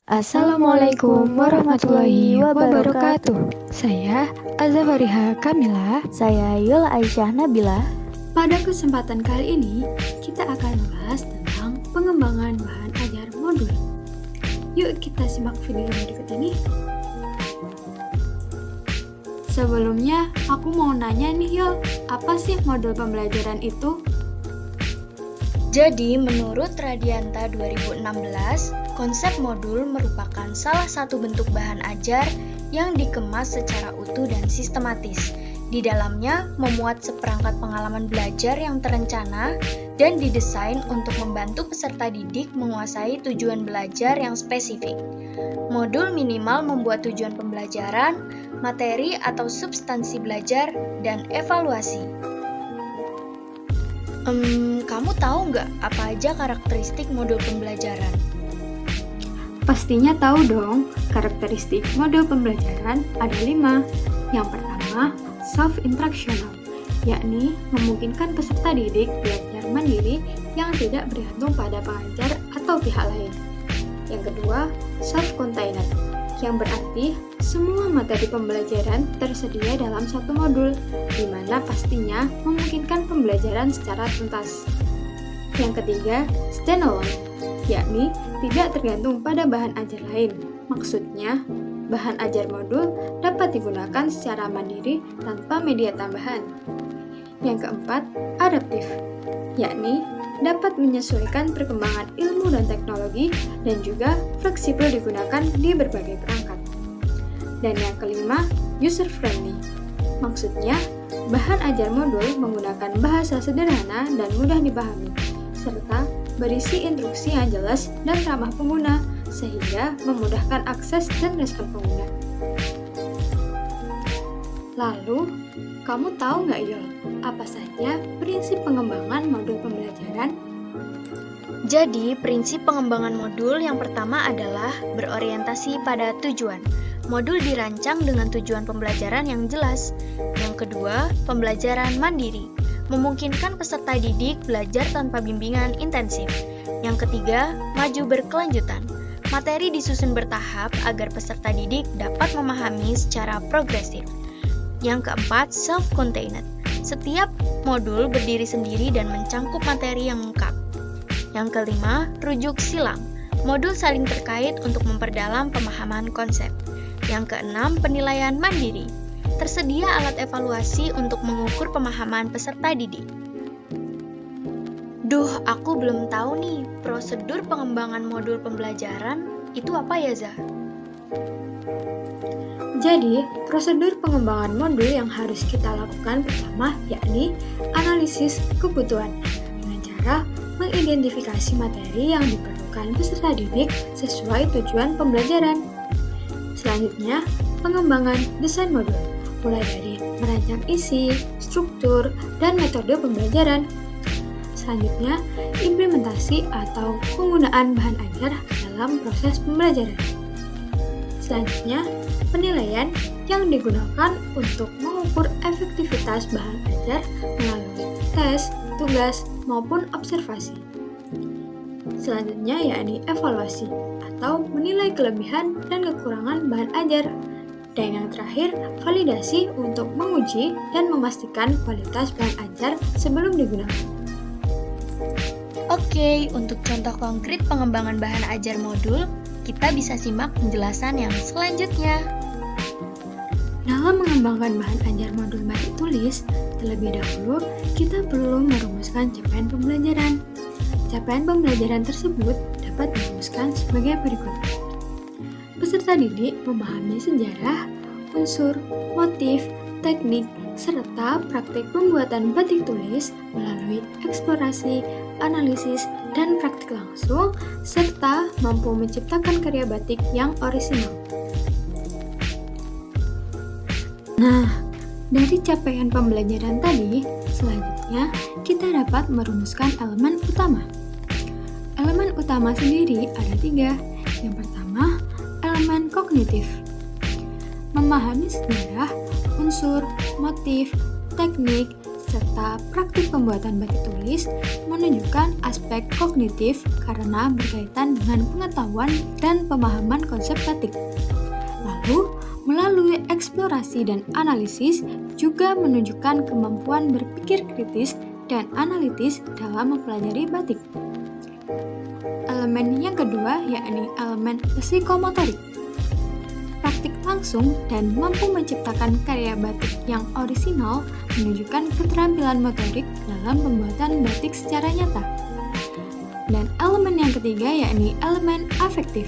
Assalamualaikum warahmatullahi wabarakatuh. Saya Azafariha Kamila. Saya Yul Aisyah Nabila. Pada kesempatan kali ini, kita akan membahas tentang pengembangan bahan ajar modul. Yuk kita simak video berikut ini. Sebelumnya, aku mau nanya nih Yul, apa sih modul pembelajaran itu? Jadi, menurut Radianta 2016, konsep modul merupakan salah satu bentuk bahan ajar yang dikemas secara utuh dan sistematis. Di dalamnya memuat seperangkat pengalaman belajar yang terencana dan didesain untuk membantu peserta didik menguasai tujuan belajar yang spesifik. Modul minimal membuat tujuan pembelajaran, materi atau substansi belajar, dan evaluasi. Kamu tahu nggak apa aja karakteristik modul pembelajaran? Pastinya tahu dong, karakteristik modul pembelajaran ada 5. Yang pertama, self-instructional, yakni memungkinkan peserta didik belajar mandiri yang tidak bergantung pada pengajar atau pihak lain. Yang kedua, self-contained, yang berarti semua materi pembelajaran tersedia dalam satu modul, di mana pastinya memungkinkan pembelajaran secara tuntas. Yang ketiga, standalone, yakni tidak tergantung pada bahan ajar lain. Maksudnya, bahan ajar modul dapat digunakan secara mandiri tanpa media tambahan. Yang keempat, adaptif, yakni dapat menyesuaikan perkembangan ilmu dan teknologi dan juga fleksibel digunakan di berbagai perangkat. Dan yang kelima, user-friendly. Maksudnya, bahan ajar modul menggunakan bahasa sederhana dan mudah dipahami, serta berisi instruksi yang jelas dan ramah pengguna, sehingga memudahkan akses dan respon pengguna. Lalu, kamu tahu nggak Yul, apa saja prinsip pengembangan modul pembelajaran? Jadi, prinsip pengembangan modul yang pertama adalah berorientasi pada tujuan. Modul dirancang dengan tujuan pembelajaran yang jelas. Yang kedua, pembelajaran mandiri, memungkinkan peserta didik belajar tanpa bimbingan intensif. Yang ketiga, maju berkelanjutan. Materi disusun bertahap agar peserta didik dapat memahami secara progresif. Yang keempat, self-contained. Setiap modul berdiri sendiri dan mencangkup materi yang lengkap. Yang kelima, rujuk silang. Modul saling terkait untuk memperdalam pemahaman konsep. Yang keenam, penilaian mandiri. Tersedia alat evaluasi untuk mengukur pemahaman peserta didik. Duh, aku belum tahu nih, prosedur pengembangan modul pembelajaran itu apa ya, Zah? Jadi, prosedur pengembangan modul yang harus kita lakukan pertama yakni analisis kebutuhan dengan cara mengidentifikasi materi yang diperlukan peserta didik sesuai tujuan pembelajaran. Selanjutnya, pengembangan desain modul, mulai dari merancang isi, struktur, dan metode pembelajaran. Selanjutnya, implementasi atau penggunaan bahan ajar dalam proses pembelajaran. Selanjutnya, penilaian yang digunakan untuk mengukur efektivitas bahan ajar melalui tes, tugas, maupun observasi. Selanjutnya yakni evaluasi atau menilai kelebihan dan kekurangan bahan ajar. Dan yang terakhir, validasi untuk menguji dan memastikan kualitas bahan ajar sebelum digunakan. Oke, untuk contoh konkret pengembangan bahan ajar modul, kita bisa simak penjelasan yang selanjutnya. Dalam mengembangkan bahan ajar modul batik tulis, terlebih dahulu kita perlu merumuskan capaian pembelajaran. Capaian pembelajaran tersebut dapat dirumuskan sebagai berikut. Peserta didik memahami sejarah, unsur, motif, teknik, serta praktik pembuatan batik tulis melalui eksplorasi, analisis, dan praktik langsung, serta mampu menciptakan karya batik yang orisinal. Nah, dari capaian pembelajaran tadi, selanjutnya kita dapat merumuskan elemen utama. Elemen utama sendiri ada 3. Yang pertama, elemen kognitif. Memahami sejarah, unsur, motif, teknik, serta praktik pembuatan batik tulis menunjukkan aspek kognitif karena berkaitan dengan pengetahuan dan pemahaman konsep batik. Lalu, melalui eksplorasi dan analisis juga menunjukkan kemampuan berpikir kritis dan analitis dalam mempelajari batik. Elemen yang kedua yakni elemen psikomotorik. Praktik langsung dan mampu menciptakan karya batik yang orisinal menunjukkan keterampilan motorik dalam pembuatan batik secara nyata. Dan elemen yang ketiga yakni elemen afektif.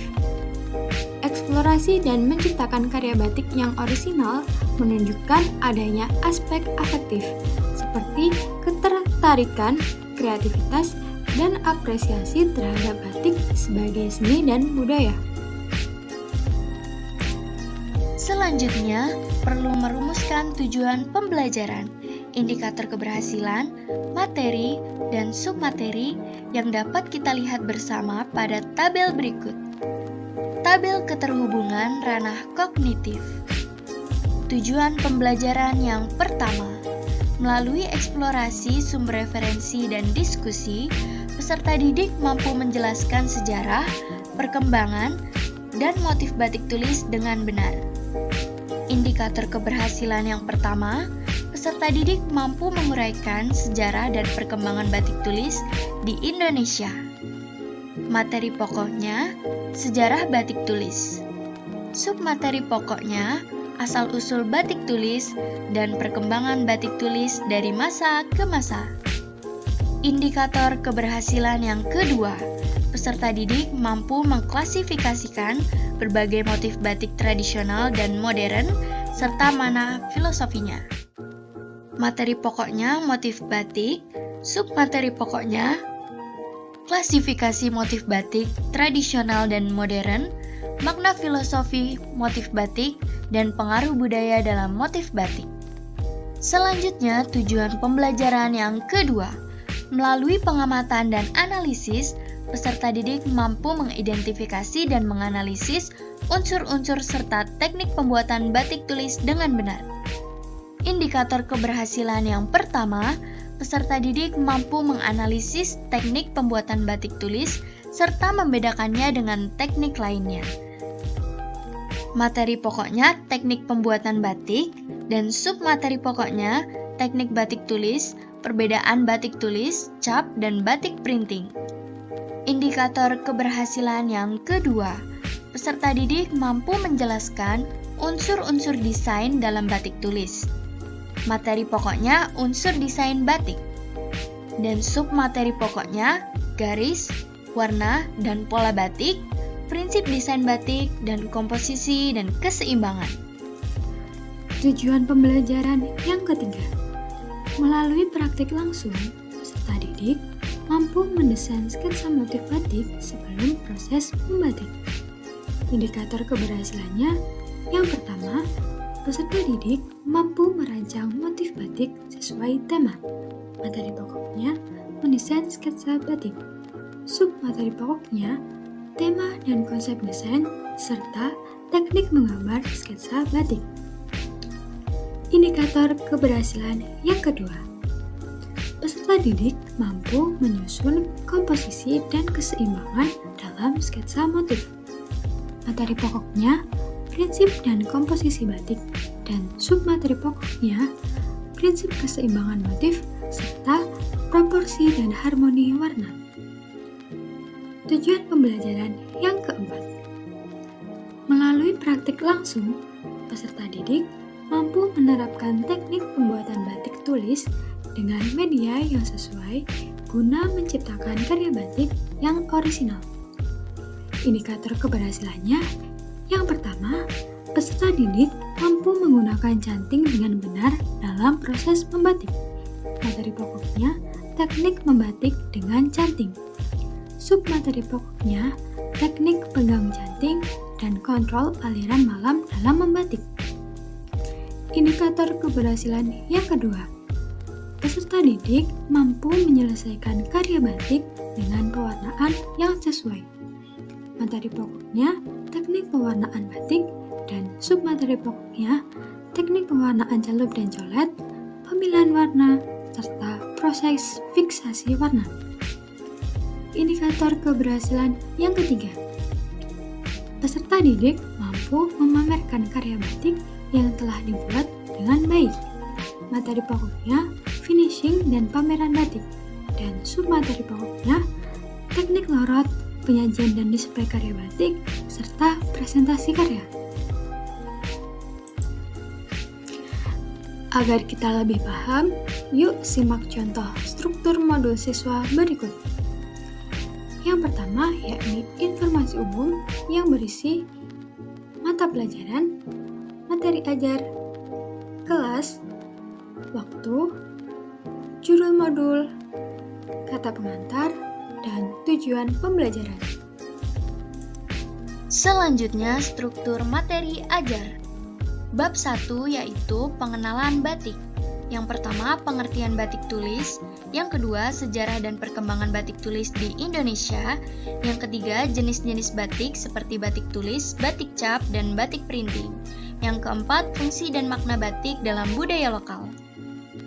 Eksplorasi dan menciptakan karya batik yang orisinal menunjukkan adanya aspek afektif, seperti ketertarikan, kreativitas, dan apresiasi terhadap batik sebagai seni dan budaya. Selanjutnya, perlu merumuskan tujuan pembelajaran, indikator keberhasilan, materi, dan submateri yang dapat kita lihat bersama pada tabel berikut. Tabel keterhubungan ranah kognitif. Tujuan pembelajaran yang pertama, melalui eksplorasi sumber referensi dan diskusi, peserta didik mampu menjelaskan sejarah, perkembangan, dan motif batik tulis dengan benar. Indikator keberhasilan yang pertama, peserta didik mampu menguraikan sejarah dan perkembangan batik tulis di Indonesia. Materi pokoknya, sejarah batik tulis. Submateri pokoknya, asal-usul batik tulis dan perkembangan batik tulis dari masa ke masa. Indikator keberhasilan yang kedua, peserta didik mampu mengklasifikasikan berbagai motif batik tradisional dan modern serta makna filosofinya. Materi pokoknya motif batik, submateri pokoknya klasifikasi motif batik tradisional dan modern, makna filosofi motif batik, dan pengaruh budaya dalam motif batik. Selanjutnya, tujuan pembelajaran yang kedua, melalui pengamatan dan analisis, peserta didik mampu mengidentifikasi dan menganalisis unsur-unsur serta teknik pembuatan batik tulis dengan benar. Indikator keberhasilan yang pertama, peserta didik mampu menganalisis teknik pembuatan batik tulis serta membedakannya dengan teknik lainnya. Materi pokoknya teknik pembuatan batik dan submateri pokoknya teknik batik tulis, perbedaan batik tulis, cap, dan batik printing. Indikator keberhasilan yang kedua, peserta didik mampu menjelaskan unsur-unsur desain dalam batik tulis. Materi pokoknya unsur desain batik. Dan submateri pokoknya garis, warna, dan pola batik, prinsip desain batik, dan komposisi dan keseimbangan. Tujuan pembelajaran yang ketiga, melalui praktik langsung, peserta didik mampu mendesain sketsa motif batik sebelum proses membatik. Indikator keberhasilannya yang pertama, peserta didik mampu merancang motif batik sesuai tema. Materi pokoknya mendesain sketsa batik. Submateri pokoknya tema dan konsep desain serta teknik menggambar sketsa batik. Indikator keberhasilan yang kedua, peserta didik mampu menyusun komposisi dan keseimbangan dalam sketsa motif. Materi pokoknya prinsip dan komposisi batik, dan submateri pokoknya prinsip keseimbangan motif serta proporsi dan harmoni warna. Tujuan pembelajaran yang keempat, melalui praktik langsung, peserta didik mampu menerapkan teknik pembuatan batik tulis dengan media yang sesuai guna menciptakan karya batik yang orisinal. Indikator keberhasilannya yang pertama, peserta didik mampu menggunakan canting dengan benar dalam proses membatik. Materi pokoknya teknik membatik dengan canting. Submateri pokoknya teknik pegang canting dan kontrol aliran malam dalam membatik. Indikator keberhasilan yang kedua, peserta didik mampu menyelesaikan karya batik dengan pewarnaan yang sesuai. Materi pokoknya teknik pewarnaan batik, dan submateri pokoknya teknik pewarnaan celup dan colet, pemilihan warna, serta proses fiksasi warna. Indikator keberhasilan yang ketiga, peserta didik mampu memamerkan karya batik yang telah dibuat dengan baik. Materi pokoknya finishing dan pameran batik, dan submateri pokoknya teknik lorot, penyajian dan display karya batik, serta presentasi karya. Agar kita lebih paham, yuk simak contoh struktur modul siswa berikut. Yang pertama yakni informasi umum yang berisi mata pelajaran, materi ajar, kelas, waktu, judul modul, kata pengantar, dan tujuan pembelajaran. Selanjutnya, struktur materi ajar. Bab 1 yaitu pengenalan batik. Yang pertama, pengertian batik tulis. Yang kedua, sejarah dan perkembangan batik tulis di Indonesia. Yang ketiga, jenis-jenis batik seperti batik tulis, batik cap, dan batik printing. Yang keempat, fungsi dan makna batik dalam budaya lokal.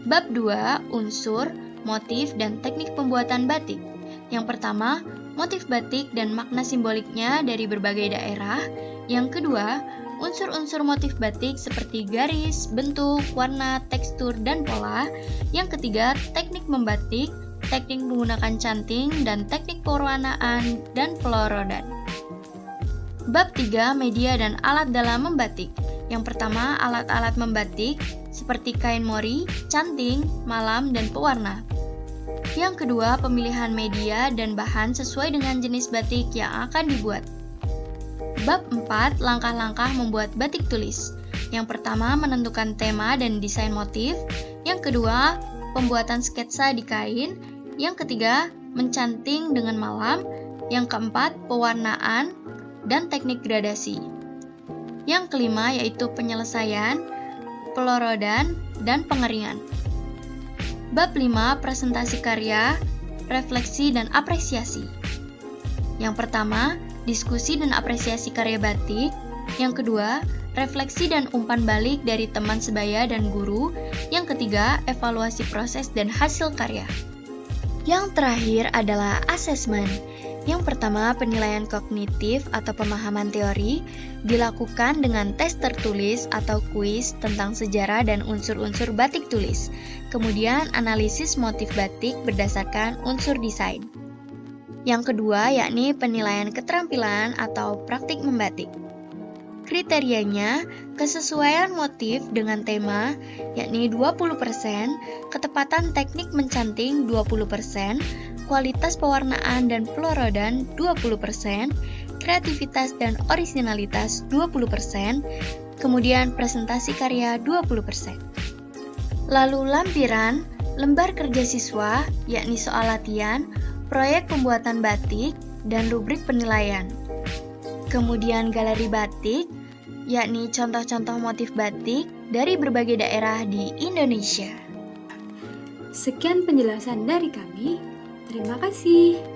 Bab 2, unsur, motif, dan teknik pembuatan batik. Yang pertama, motif batik dan makna simboliknya dari berbagai daerah. Yang kedua, unsur-unsur motif batik seperti garis, bentuk, warna, tekstur, dan pola. Yang ketiga, teknik membatik, teknik menggunakan canting, dan teknik pewarnaan dan pelorodan. Bab 3, media dan alat dalam membatik. Yang pertama, alat-alat membatik seperti kain mori, canting, malam, dan pewarna. Yang kedua, pemilihan media dan bahan sesuai dengan jenis batik yang akan dibuat. Bab 4, langkah-langkah membuat batik tulis. Yang pertama, menentukan tema dan desain motif. Yang kedua, pembuatan sketsa di kain. Yang ketiga, mencanting dengan malam. Yang keempat, pewarnaan dan teknik gradasi. Yang kelima yaitu penyelesaian, pelorodan, dan pengeringan. Bab 5, presentasi karya, refleksi, dan apresiasi. Yang pertama, diskusi dan apresiasi karya batik. Yang kedua, refleksi dan umpan balik dari teman sebaya dan guru. Yang ketiga, evaluasi proses dan hasil karya. Yang terakhir adalah asesmen. Yang pertama, penilaian kognitif atau pemahaman teori dilakukan dengan tes tertulis atau kuis tentang sejarah dan unsur-unsur batik tulis. Kemudian, analisis motif batik berdasarkan unsur desain. Yang kedua, yakni penilaian keterampilan atau praktik membatik. Kriterianya, kesesuaian motif dengan tema, yakni 20%, ketepatan teknik mencanting 20%, kualitas pewarnaan dan pelorodan 20%, kreativitas dan orisinalitas 20%, kemudian presentasi karya 20%. Lalu lampiran, lembar kerja siswa, yakni soal latihan, proyek pembuatan batik, dan rubrik penilaian. Kemudian galeri batik, yakni contoh-contoh motif batik dari berbagai daerah di Indonesia. Sekian penjelasan dari kami. Terima kasih.